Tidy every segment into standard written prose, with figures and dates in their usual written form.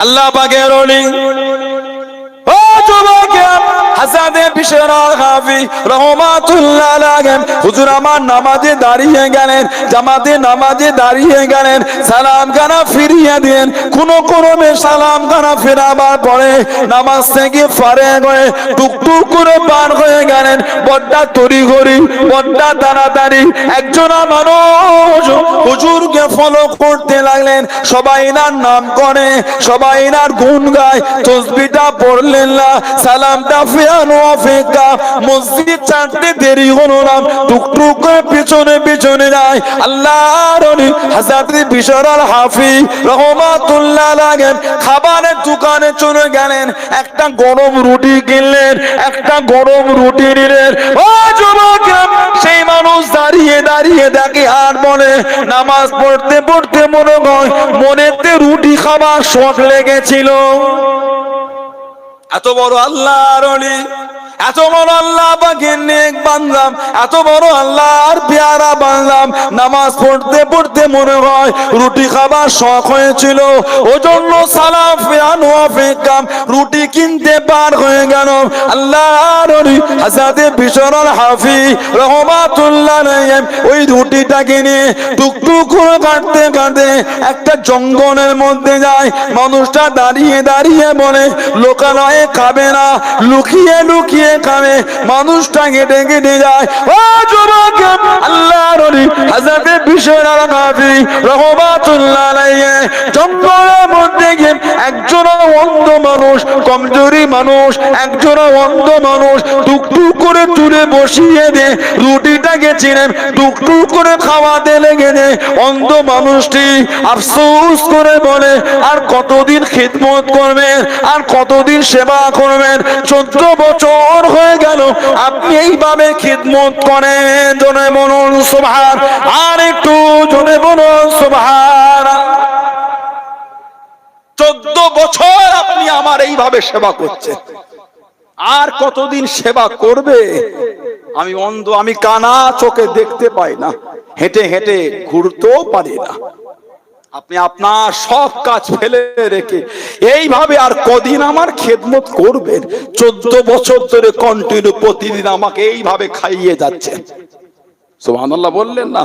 আল্লাহ পাকের ওলি ও যুবক হাসানে বিশরাল হাফি রহমাতুল্লাহ আলাইহি হুজুর আমার নামাজে দাঁড়িয়ে গেলেন, জামাতে নামাজে দাঁড়িয়ে গেলেন, সালাম খানা ফিরিয়ে দেন। কোন ক্রমে সালাম খানা ফেরাবার পরে নামাজ থেকে ফারেগ হয়ে টুকটুক করে পার হয়ে গেলেন। বড্ডা তড়িঘড়ি, বড্ডা তাড়াতাড়ি একজন মানুষ হুজুরকে ফলো করতে লাগলেন। সবাই নার নাম করে, সবাই নার গুণ গায়, তাসবিহটা পড়লেন না, সালামটা ফিরানো অপেক্ষা। মসজিদ ছাড়তে দেরি হলো না, টুকটুক করে পিছনে পিছনে যায় আল্লাহর ওলি হযরত বিশরাল হাফি রহমাতুল্লাহ আলাইহি খাবারের দোকানে চলে গেলেন। একটা গরম রুটি কিনলেন, একটা গরম রুটি নিলেন। ও যুবক, সেই মানুষ দাঁড়িয়ে দাঁড়িয়ে দেখে আর বলে নামাজ পড়তে পড়তে মনে হয় মনেতে রুটি খাবার শখ লেগেছিল। এত বড় আল্লাহর ওলি, এত বড় আল্লাহ পাকের নেক বান্দা, এত বড় আল্লাহর পেয়ারা বান্দা, নামাজ পড়তে পড়তে মনে হয় রুটি খাবার শখ হয়েছিল, ওজন্য সালাম ফিরানো অপেক্ষা রুটি কিনতে পার হয়ে গেল। আল্লাহর ওলি হযরত বিশরাল হাফি রহমাতুল্লাহ আলাইহি ওই রুটিটাকে নিয়ে টুকটুক করে কাটতে কাটতে একটা জঙ্গলের মধ্যে যায়। মানুষটা দাঁড়িয়ে দাঁড়িয়ে বলে লোকালয়ে খাবে না, লুকিয়ে লুকিয়ে খাবে। মানুষটা হেঁটে হেঁটে যায়। ও যুবক, আল্লাহর ওলি হযরত বিশরাল হাফি রহমাতুল্লাহ আলাইহি জঙ্গলের মধ্যে গিয়ে একজন অন্ধ মানুষ, কমজোরি মানুষ, একজন অন্ধ মানুষ টুকটুক করে চুলে বসিয়ে দে রুটিটাকে চিনে টুকটুক করে খাওয়াতে লেগে দে। অন্ধ মানুষটি আফসোস করে বলে আর কতদিন খিদমত করবেন, আর কতদিন সেবা করবেন? 14 বছর হয়ে গেল আপনি এইভাবে খিদমত করেন। জোরে বলুন সুবহান, আর একটু জোরে বলুন সুবহান। 14 বছর আপনি আমার এইভাবে সেবা করছেন, আর কতদিন সেবা করবে? আমি অন্ধ, আমি কানা, চোখে দেখতে পাই না, হেঁটে হেঁটে ঘুরতেও পারি না। আপনি আপনার সব কাজ ফেলে রেখে এইভাবে আর কদিন আমার খেদমত করবেন? 14 বছর ধরে কন্টিনিউ প্রতিদিন আমাকে এইভাবে খাইয়ে যাচ্ছে। সুবহানাল্লাহ বললেন না?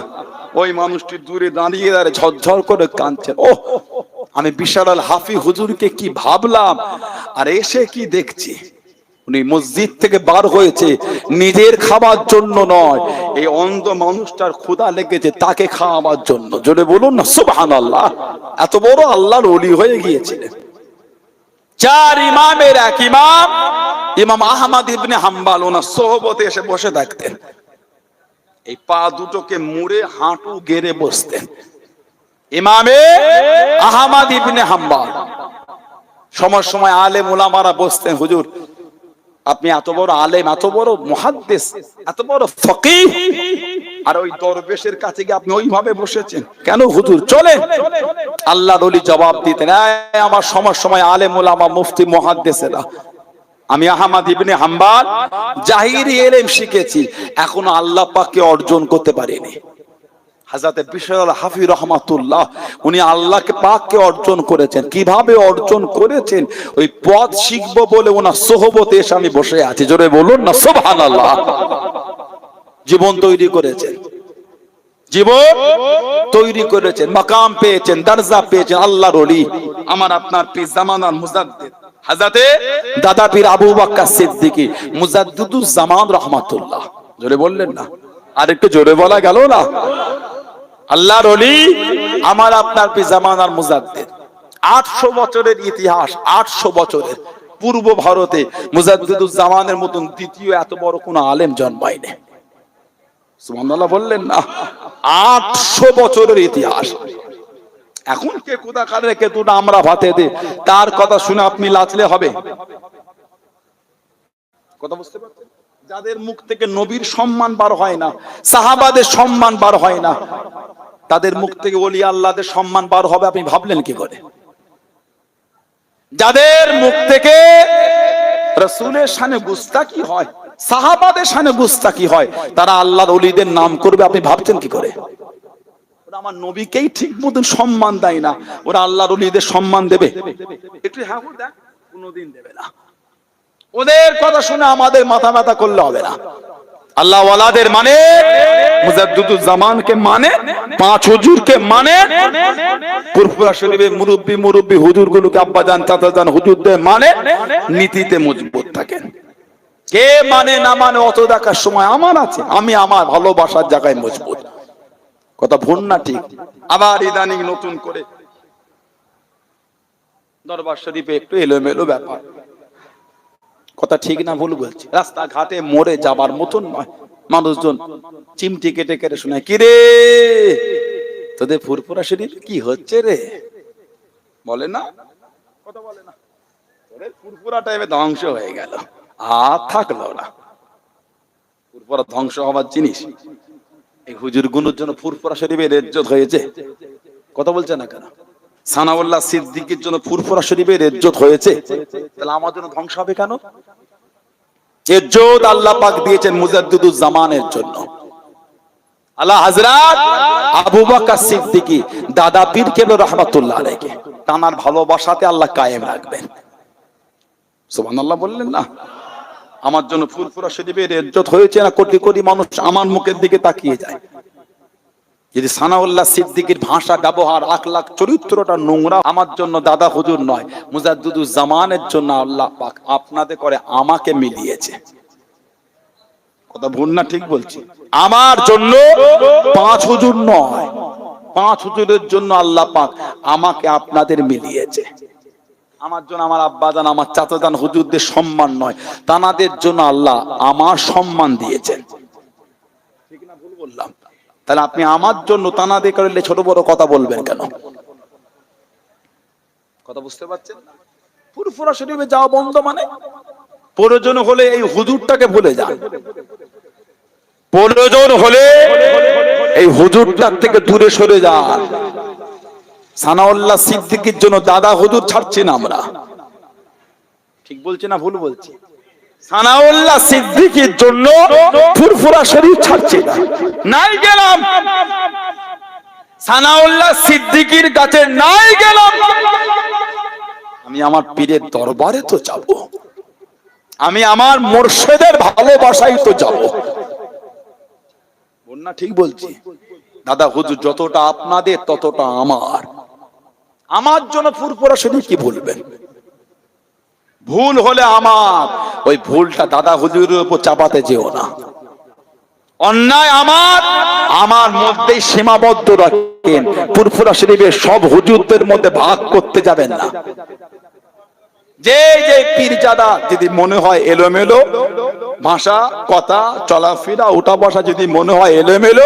ওই মানুষটি দূরে দাঁড়িয়ে দাঁড়িয়ে ঝরঝর করে কাঁদছেন। ও, আমি বিশরাল হাফি হুজুরকে কি ভাবলাম, আর এসে কি দেখছি। উনি মসজিদ থেকে বার হয়েছে নিজের খাবার জন্য নয়, এই অন্ধ মানুষটার ক্ষুধা লেগেছে তাকে খাওয়াবার জন্য। জোরে বলুন না সুবহানাল্লাহ। এত বড় আল্লাহর ওলি হয়ে গিয়েছিলেন। 4 ইমামের এক ইমাম ইমাম আহমদ ইবনে হাম্বল ওনার সোহবতে এসে বসে থাকতেন। এই পা দুটোকে মুড়ে হাঁটু গেড়ে বসতেন। ইমামে আহমদ ইবনে হাম্বল সময় সময় আলেম উলামারা বসতেন, হুজুর আপনি এত বড় আলেম, এত বড় মুহাদ্দিস, এত বড় ফকিহ, আর ওই দরবেশের কাছে গিয়ে আপনি ওইভাবে বসেছেন কেন হুজুর? চলেন। আল্লাহর ওলি জবাব দিতেন, আমার সময় সময় আলেম উলামা মুফতি মুহাদ্দিসেরা, আমি আহমদ ইবনে হাম্বল জাহিরি ইলম শিখেছি, এখনো আল্লাহ পাককে অর্জন করতে পারিনি। হযরত বিশরাল হাফি রহমাতুল্লাহ উনি আল্লাহকে পাককে অর্জন করেছেন। কিভাবে অর্জন করেছেন? ওই পথ শিখবো বলে ওনার সোহবতে এসে আমি বসে আছি। জোরে বলুন না সুবহানাল্লাহ। জীবন তৈরি করেছেন, জীবন তৈরি করেছেন, মাকাম পেয়েছেন, দরজা পেয়েছেন। আল্লাহর ওলি আমার আপনার পীর জামানার মুজাদ্দিদ হযরত দাদা পীর আবু বকর সিদ্দিকী মুজাদ্দিদুজ জামান রহমাতুল্লাহ। জোরে বললেন না? আর একটু জোরে বলা গেল না? আল্লাহর ওলি আমার আপনার পীর জামানার মুজাদ্দিদ। 800 বছরের ইতিহাস, 800 বছরের। পূর্ব ভারতে মুজাদ্দিদুজ জামানের মতন দ্বিতীয় এত বড় কোন আলেম জন্মায়নি। সুবহানাল্লাহ বললেন না? 800 বছরের ইতিহাস। এখন কে কোথা কারে কে দুটো আমরা ভাতে দে, তার কথা শুনে আপনি লাচলে হবে? কথা বুঝতে পারছেন? যাদের মুখ থেকে নবীর সম্মান বার হয় না, সাহাবাদের সম্মান বার হয় না, তাদের মুখ থেকে ওলি আল্লাহদের সম্মান বার হবে আপনি ভাবলেন কি করে? যাদের মুখ থেকে রাসূলের শানে গুস্তাখি হয়, সাহাবাদের শানে গুস্তাখি হয়, তারা আল্লাহর ওলিদের নাম করবে আপনি ভাবছেন কি করে? ওরা আমার নবীকেই ঠিক মতন সম্মান দেয় না, ওরা আল্লাহর ওলিদের সম্মান দেবে? একটু হ্যাঁ দেখ, কোনোদিন দেবে না। ওদের কথা শুনে আমাদের মাথা ব্যথা করলে হবে না। আল্লাহ ওয়ালাদের মানে, মুজাদ্দিদুজ জামানকে মানে, পাঁচ হুজুরকে মানে, ফুরফুরা শরীফের মুরব্বি হুজুরগুলোকে আব্বাজান চাচাজান হুজুরদের মানে, নীতিতে মজবুত থাকেন। কে মানে না মানে অত দেখার সময় আমার আছে? আমি আমার ভালোবাসার জায়গায় মজবুত। কথা ভুল না ঠিক? আবার ইদানিং নতুন করে দরবার শরীফে একটু এলোমেলো ব্যাপার। কথা ঠিক না ভুল বলছি? রাস্তাঘাটে মরে যাবার মতন নয়। মানুষজন চিমটি কেটে কেটে শোনায়, কি রে তোদের ফুরফুরা শরীফ কি হচ্ছে রে? বলে না, কথা বলে না, তোদের ফুরফুরা টাইমে ধ্বংস হয়ে গেল, আর থাকলো না। ফুরফুরা ধ্বংস হবার জিনিস? এই হুজুর গুলোর জন্য ফুরফুরা শরীফের ইজ্জত হয়েছে। কথা বলছে না কেন? সানাউল্লাহ সিদ্দিকীর জন্য ফুরফুরা শরীফের ইজ্জত হয়েছে, তাহলে আমার জন্য ধ্বংস হবে কেন? ইজ্জত আল্লাহ পাক দিয়েছেন মুজাদ্দিদুজ জামানের জন্য। আল্লাহ হযরত আবু বকর সিদ্দিকী দাদা পীর কেবলা রাহমাতুল্লাহ আলাইহি তানার ভালোবাসাতে আল্লাহ কায়েম রাখবেন। সুবহানাল্লাহ বললেন না? আমার জন্য ফুরফুরা শরীফের ইজ্জত হয়েছে না? কোটি কোটি মানুষ আমার মুখের দিকে তাকিয়ে যায়। যদি সানাউল্লাহ সিদ্দিকীর ভাষা, ব্যবহার, আখলাক, চরিত্রটা নোংরা, আমার জন্য দাদা হুজুর নয়, মুজাদ্দিদুজ জামানের জন্য আল্লাহ পাক আপনাদের করে আমাকে মিলিয়েছে। কথা ভুল না ঠিক বলছি? আমার জন্য পাঁচ হুজুর নয়, পাঁচ হুজুরের জন্য আল্লাহ পাক আমাকে আপনাদের মিলিয়েছে। আমার জন্য আমার আব্বাজান, আমার চাচাজান হুজুরদের সম্মান নয়, তানাদের জন্য আল্লাহ আমার সম্মান দিয়েছেন। ঠিক না ভুল বললাম? তাহলে আপনি আমার জন্য তানাদের করলে ছোট বড় কথা বলবেন কেন? কথা বুঝতে পারছেন? ফুরফুরা শরীফে যাওয়া বন্ধ মানে প্রয়োজন হলে এই হুজুরটাকে ভুলে যান, প্রয়োজন হলে এই হুজুরটার থেকে দূরে সরে যান। সানাউল্লাহ সিদ্দিকীর জন্য দাদা হুজুর ছাড়ছি না আমরা। ঠিক বলছি না ভুল বলছি? সানাউল্লাহ সিদ্দিকীর জন্য ফুরফুরা শরীফ ছাড়ছি না। নাই গেলাম সানাউল্লাহ সিদ্দিকীর কাছে, নাই গেলাম, আমি আমার পীরের দরবারে তো যাব, আমি আমার মুর্শিদের ভালোবাসাই তো যাব। বল না ঠিক বলছি? দাদা হুজুর যতটা আপনাদের ততটা আমার। আমার জন্য ফুরফুরা শরীফ কি বলবেন? ভুল হলে আমার, ওই ভুলটা দাদা হুজুরের উপর চাপাতে যেও না। অন্যায় আমার, আমার মধ্যেই সীমাবদ্ধ রাখেন। ফুরফুরা শরীফের সব হুজুরদের মধ্যে ভাগ করতে যাবেন না। যে যে পীরজাদা যদি মনে হয় এলোমেলো ভাষা, কথা, চলাফেরা, ওঠা বসা যদি মনে হয় এলোমেলো,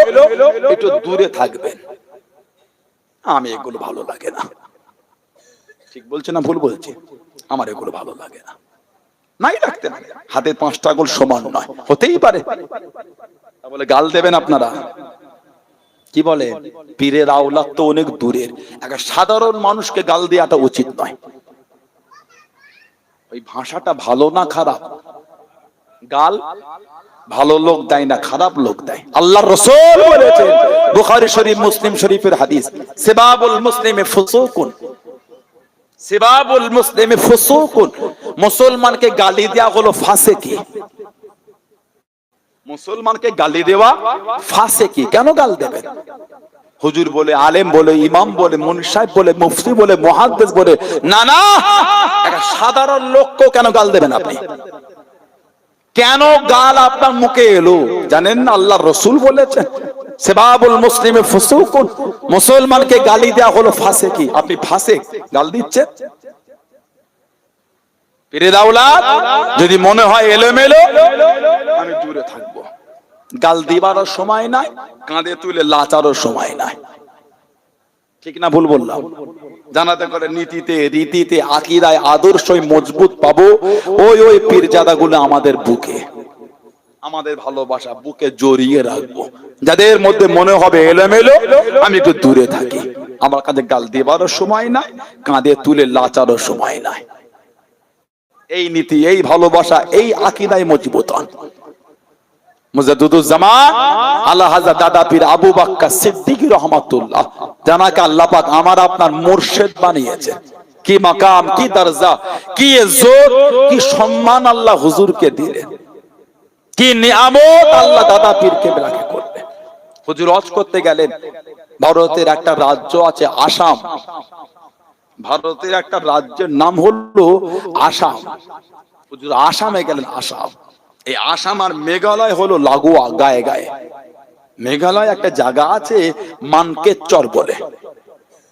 একটু দূরে থাকবেন। আমি এগুলো ভালো লাগে না। ঠিক বলছে না ভুল বলছি? আমার এগুলো ভালো লাগে না। নাই রাখতে না, হাতের পাঁচটা আঙুল সমান নয়, হতেই পারে। বলে গাল দেবেন আপনারা? কি বলে? পীরের আওলাদ তো অনেক দূরের, একটা সাধারণ মানুষকে গাল দেওয়াটা উচিত নয়। ওই ভাষাটা ভালো না খারাপ? গাল ভালো লোক দেয় না, খারাপ লোক দেয়। আল্লাহর রাসূল বলেছেন, বুখারী শরীফ, মুসলিম শরীফের হাদিস, সিবাবুল মুসলিমি ফুসুকুন, সিবাবুল মুসলিমি ফুসুকুন। মুসলমানকে গালি দেওয়া হলো ফাসিকি। মুসলমানকে গালি দেওয়া ফাসিকি। কেন গাল দেবেন? হুজুর বলে, আলেম বলে, ইমাম বলে, মুন্সি সাহেব বলে, মুফতি বলে, মুহাদ্দিস বলে, না না, একটা সাধারণ লোককে কেন গাল দেবেন আপনি? কেন গাল আপনার মুখে এলো জানেন না? আল্লাহর রাসূল বলেছেন, সিবাবুল মুসলিমি ফুসুকুন, মুসলমানকে গালি দেওয়া হলো ফাসিকি। আপনি ফাসিক গাল দিচ্ছেন? পীরের আওলাদ যদি মনে হয় এলোমেলো, আমি দূরে থাকবো। গাল দিবারও সময় নাই, কাঁধে তুলে লাচারও সময় নাই। ঠিক না ভুল বললাম? জানাতে করে নীতিতে, রীতিতে, আকীদায়, আদর্শই মজবুত পাবো ওই ওই পীরজাদাগুলো আমাদের বুকে, আমাদের ভালোবাসা বুকে জড়িয়ে রাখবো। যাদের মধ্যে মনে হবে এলোমেলো, আমি একটু দূরে থাকি। আমার কাছে গাল দিবারও সময় নাই, কাঁধে তুলে লাচারও সময় নাই। এই নীতি, এই ভালোবাসা, এই আকীদায় মজবুত হন। মুজাদ্দিদুজ্জামান আল্লাহ হযরত দাদা পীর আবু বকর সিদ্দিকী রহমাতুল্লাহ, জানাকে আল্লাহ পাক আমার আপনার মুর্শিদ বানিয়েছে। কি মাকাম, কি দরজা, কি ইজ্জত, কি সম্মান আল্লাহ হুজুরকে দিলেন, কি নিয়ামত আল্লাহ দাদা পীর কেবলাকে করলেন। হুজুর হজ করতে গেলেন। ভারতের একটা রাজ্য আছে আসাম, ভারতের একটা রাজ্যের নাম হলো আসাম। হুজুর আসামে গেলেন। আসাম, এই আসাম আর মেঘালয় হলো লাগোয়া, গায়ে গায়ে। মেঘালয় একটা জায়গা আছে মানকেচর বলে,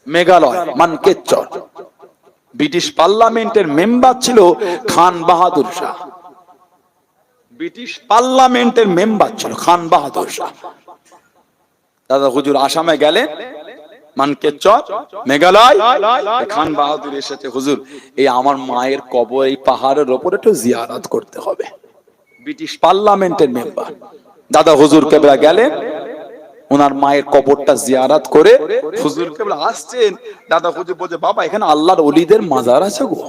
মেঘালয় মানকেচর। ব্রিটিশ পার্লামেন্টের মেম্বার ছিল খান বাহাদুর শাহ, ব্রিটিশ পার্লামেন্টের মেম্বার ছিল খান বাহাদুর শাহ। দাদা হুজুর আসামে গেলেন, মানকেচর মেঘালয়। খান বাহাদুর এসেছে, হুজুর এই আমার মায়ের কবর এই পাহাড়ের ওপর একটু জিয়ারত করতে হবে। ব্রিটিশ পার্লামেন্টের মেম্বার দাদা হুজুর কেবলা গেলেন, ওনার মায়ের কবরটা জিয়ারত করে হুজুর কেবলা আসছেন। দাদা হুজুর বলছে, বাবা এখানে আল্লাহর ওলিদের মাজার আছে গো।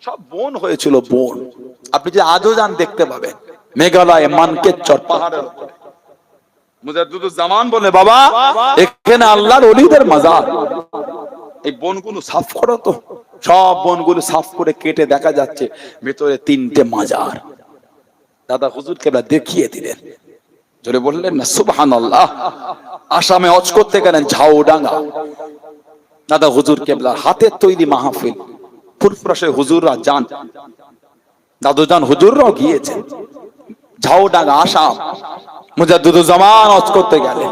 সব বন হয়েছিল, বন। আপনি যে আজও যান দেখতে পাবেন মেঘালয় মানকেচর পাহাড়ের উপরে। মুজাদ্দিদুজ্জামান বলে, বাবা এখানে আল্লাহর ওলিদের মাজার। এই বনগুলো সাফ করো তো। সব বনগুলো সাফ করে কেটে দেখা যাচ্ছে ভেতরে 3টে মাজার। দাদা হুজুর কেবলা দেখিয়ে দিলেন। জোরে বললেন না সুবহানাল্লাহ। আসামে হজ করতে গেলেন ঝাউডাঙ্গা। দাদা হুজুর কেবলা হাতের তৈরি মাহফিল, ফুরফুরাশে হুজুররা যান, দাদুজান হুজুররাও গিয়েছেন ঝাউডাঙ্গা আসাম। মুজাদ্দিদুজ্জামান হজ করতে গেলেন।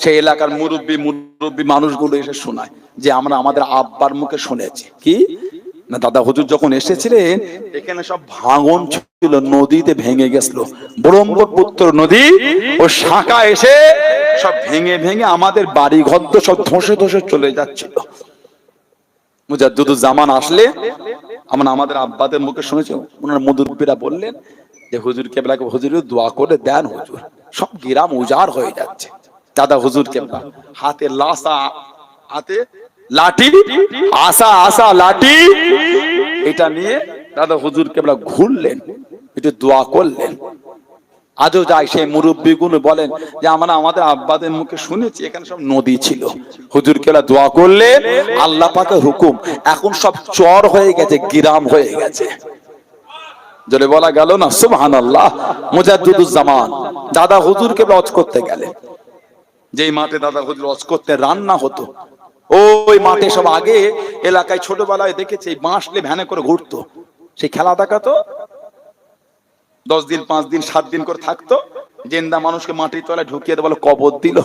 সেই এলাকার মুরব্বী মানুষগুলো এসে শোনায় যে আমরা আমাদের আব্বার মুখে শুনেছি। কি না, দাদা হুজুর যখন এসেছিলেন এখানে সব ভাঙন ছিল, নদীতে ভেঙে গেছিল। ব্রহ্মপুত্র নদী ও শাখা এসে সব ভেঙে ভেঙে আমাদের বাড়ি ঘর তো সব ধসে ধসে চলে যাচ্ছিল। মুজাদ্দিদুজ্জামান আসলে আমরা আমাদের আব্বাদের মুখে শুনেছি। ওনার মুরব্বীরা বললেন যে হুজুর কেবলাকে হুজুর দোয়া করে দেন, হুজুর সব গ্রাম উজাড় হয়ে যাচ্ছে। দাদা হুজুর কেবলা হাতে লাসা, হাতে লাঠি, আসা আসা লাঠি, এটা নিয়ে দাদা হুজুর কেবলা ঘুরলেন, একটু দোয়া করলেন। আজও যাই সেই মুরব্বীগুলো বলেন যে আমরা আমাদের আব্বাদের মুখে শুনেছি এখানে সব নদী ছিল। হুজুর কেবলা দোয়া করলেন, আল্লাহ পাকের হুকুম এখন সব চর হয়ে গেছে, গ্রাম হয়ে গেছে। জোরে বলা গেল না সুবহানাল্লাহ। মুজাদ্দিদুজ্জামান দাদা হুজুর কেবলা হজ করতে গেলেন। যেই মাঠে দাদা হুজুর হজ করতে রান্না হতো, ওই মাঠে সব আগে এলাকায় ছোটবেলায় দেখেছি বাঁশ নিয়ে ভ্যানে করে ঘুরতো। সেই খেলা দেখাতো, 10 দিন 5 দিন 7 দিন করে থাকতো। জেন্দা মানুষকে মাটির তলায় ঢুকিয়ে বলে কবর দিল।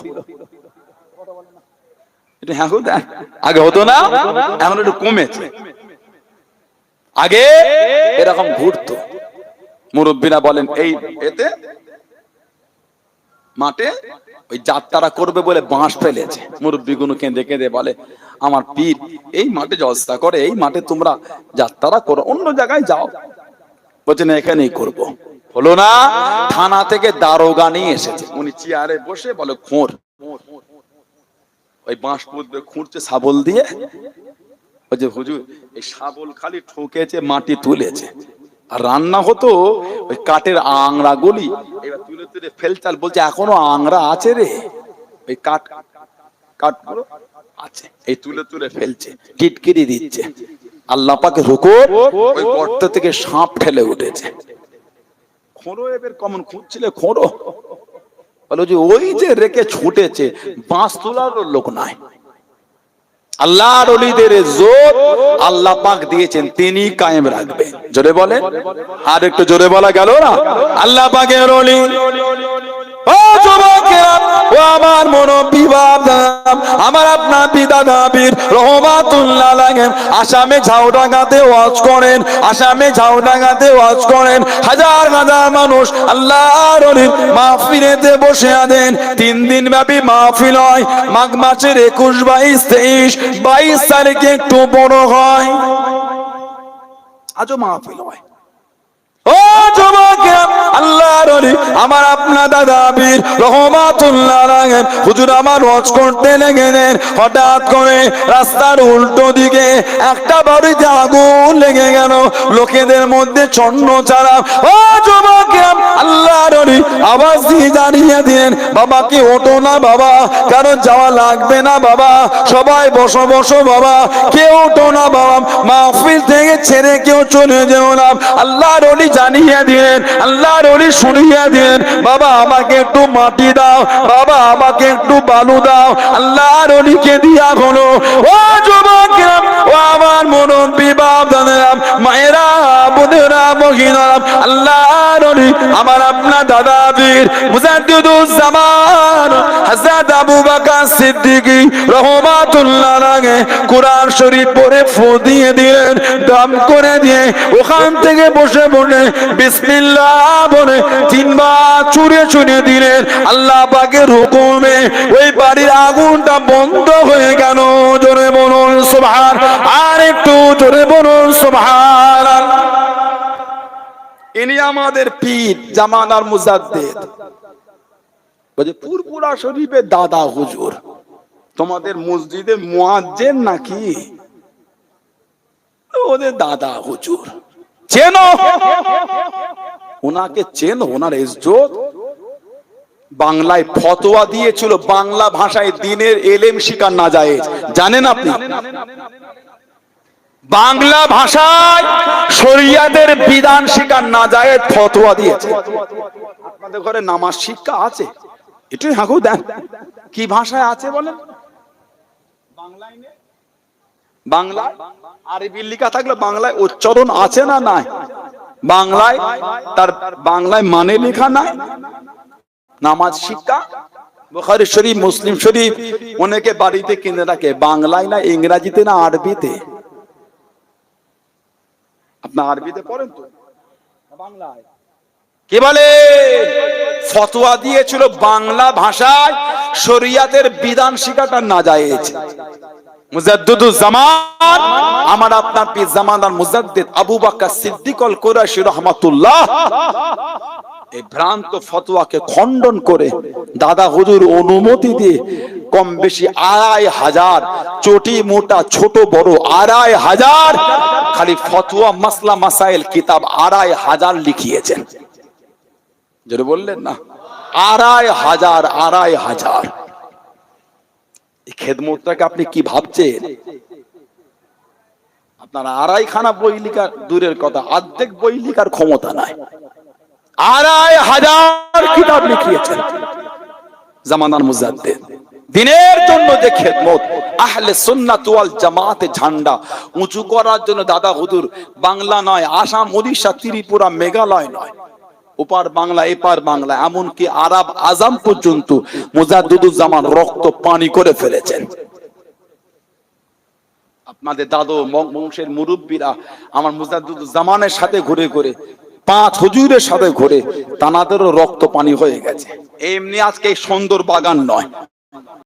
এটা হ্যাঁ আগে হতো না, এখন একটু কমেছে। আগে এরকম ঘুরতো। মুরব্বীরা বলেন এই এতে মাঠে ওই যাত্রা করবে বলে বাঁশ ফেলেছে। মুরব্বীগুলো কেঁদে কেঁদে বলে, আমার পীর এই মাঠে জলসা করে, এই মাঠে তোমরা যাত্রা করো, অন্য জায়গায় যাও। বলছে না এখানেই করবো। হলো না, থানা থেকে দারোগা নিয়ে এসেছে। উনি চেয়ারে বসে বলে খোঁড়। ওই বাঁশ পুঁতবে, খুঁড়ছে শাবল দিয়ে। ওই যে হুজুর এই শাবল খালি ঠুকেছে, মাটি তুলেছে। আর রান্না হতো ওই কাঠের আংরা গুলি, এবার তুলে তুলে ফেলচাল। বলছে এখনো আংরা আছে রে, ওই কাঠ কাঠগুলো আছে, এই তুলে তুলে ফেলছে, টিটকিরি দিচ্ছে। আল্লাহ পাকের হুকুম, ওই গর্ত থেকে সাপ ঠেলে উঠেছে। খোঁড়ো এবার কমন খুঁজছিলে, খোঁড়ো। বলো যে ওই যে রেখে ছুটেছে, বাঁশ তোলার লোক নাই। আল্লাহর ওলিদের ইজ্জত আল্লাহ পাক দিয়েছেন, তিনি কায়েম রাখবেন। জোরে বলে, আর একটু জোরে বলা গেল না। আল্লাহ পাকের ওলি ও যুবকেরা, ও আমার মুরব্বি বাবা, আমার আপনার পিতা দাবির রহমাতুল্লাহ আলাইহি আসামে ঝাউডাঙ্গাতে ওয়াজ করেন। আসামে ঝাউডাঙ্গাতে ওয়াজ করেন। হাজার হাজার মানুষ আল্লাহর ওলির মাহফিলেতে বসে আছেন। 3 দিন ব্যাপী মাহফিল হয়। মাঘ মাসের 21, 22, 23, 22 তারিখে একটু বড় হয়। আজও মাহফিল হয়। ও যুবকেরা, আল্লাহর ওলি আমার আপনার দাদা পীর রহমাতুল্লাহ আলাইহি হুজুর আমার ওয়াজ করতে লেগেলেন। হঠাৎ করে রাস্তার উল্টো দিকে একটা বাড়িতে আগুন লেগে গেল। কেন লোকেদের মধ্যে ছন্ন ছাড়া। ও যুবকেরা, আল্লাহর ওলি আওয়াজ দিয়ে জানিয়ে দিলেন, বাবা কি ওঠো না বাবা, কারণ যাওয়া লাগবে না বাবা, সবাই বসো বসো বাবা, কেউ ওঠো না বাবা, মাহফিল থেকে ছেড়ে কেউ চলে যেও না। আল্লাহর ওলি জানিয়ে দিলেন, আল্লাহর ওলি শুনিয়ে দিলেন, বাবা আমাকে একটু মাটি দাও, বাবা আমাকে একটু বালু দাও। আল্লাহর ওলিকে দিয়া হলো। ও যুবকেরা, ও আমার মুরব্বি বাপ-দাদারা, মায়েরা, বোনেরা, মহিলারা, আল্লাহর ওলি আমার আপনার দাদা পীর মুজাদ্দিদুজ্জামান হযরত আবু বকর সিদ্দিক রাহমাতুল্লাহ আলাইহি কুরআন শরীফ পড়ে ফু দিয়ে দিলেন, দম করে দিয়ে ওখান থেকে বসে বসে বিসমিল্লাহ বলে তিনবার ছুঁড়ে ছুঁড়ে দিলেন। আল্লাহ পাকের হুকুমে ওই বাড়ির আগুনটা বন্ধ হয়ে গেল। জোরে বলুন সুবহান, আর একটু জোরে বলুন সুবহান। ইনি আমাদের পীর জামানার মুজাদ্দিদ। বলে পুরপুরা শরীফের দাদা হুজুর, তোমাদের মসজিদে মুয়াজ্জিন নাকি? ওদের দাদা হুজুর। চেনো ওনাকে, চেনো ওনার ইজ্জত। বাংলায় ফতোয়া দিয়েছিল বাংলা ভাষায় দিনের এলেম শিক্ষা না জায়েজ, জানেন আপনি? বাংলা ভাষায় শরিয়াতের বিধান শিক্ষা না জায়েজ ফতোয়া দিয়েছে। আপনাদের ঘরে নামাজ শিক্ষা আছে? একটু হাঁকু দেন। কি ভাষায় আছে বলেন? বাংলায় নেই। বাংলায় আরবি লেখা থাকলে বাংলায় উচ্চারণ আছে না নাই? বাংলায় তার বাংলায় মানে লেখা নাই। নামাজ শিক্ষা বুখারী শরীফ, মুসলিম শরীফ অনেকে বাড়িতে কিনে রাখে, বাংলায় না ইংরেজিতে না আরবিতে? আপনার আরবিতে পড়েন তো, বাংলায় কি বলে? ফতোয়া দিয়েছিল বাংলা ভাষায় শরিয়াতের বিধান শিক্ষাটা না জায়েজ। মুজাদ্দিদুজ্জামান আমার আপনার পীর জামানার মুজাদ্দিদ আবু বকর সিদ্দিক আল কুরাইশি রাহমাতুল্লাহ এই ভ্রান্ত ফতোয়াকে খণ্ডন করে দাদা হুজুর অনুমতি দিয়ে কম বেশি ২৫০০ চটি মোটা ছোট বড় ২৫০০ খালি ফতোয়া মাসলা মাসাইল কিতাব ২৫০০ লিখিয়েছেন। যেটা বললেন না, ২৫০০ এই খেদমতটাকে আপনি কি ভাবছেন? আপনার ২৫খানা বই লিখার দূরের কথা, অর্ধেক বই লিখার ক্ষমতা নাই। ২৫০০ কিতাব লিখিয়েছেন জামানার মুজাদ্দিদ। দিনের জন্য যে খেদমত, আহলে সুন্নাত ওয়াল জামাতের ঝান্ডা উঁচু করার জন্য দাদা হুজুর বাংলা নয়, আসাম, ওড়িশা, ত্রিপুরা, মেঘালয় নয়, ওপার বাংলা এপার বাংলা, এমনকি আরব আজম পর্যন্ত মুজাদ্দিদুজ্জামান রক্ত পানি করে ফেলেছেন। আপনাদের দাদু বংশের মুরব্বীরা আমার মুজাদ্দিদুজ্জামানের সাথে ঘুরে ঘুরে, ৫ হুজুরের সাথে ঘুরে, তানাদেরও রক্ত পানি হয়ে গেছে। এমনি আজকে সুন্দর বাগান নয়।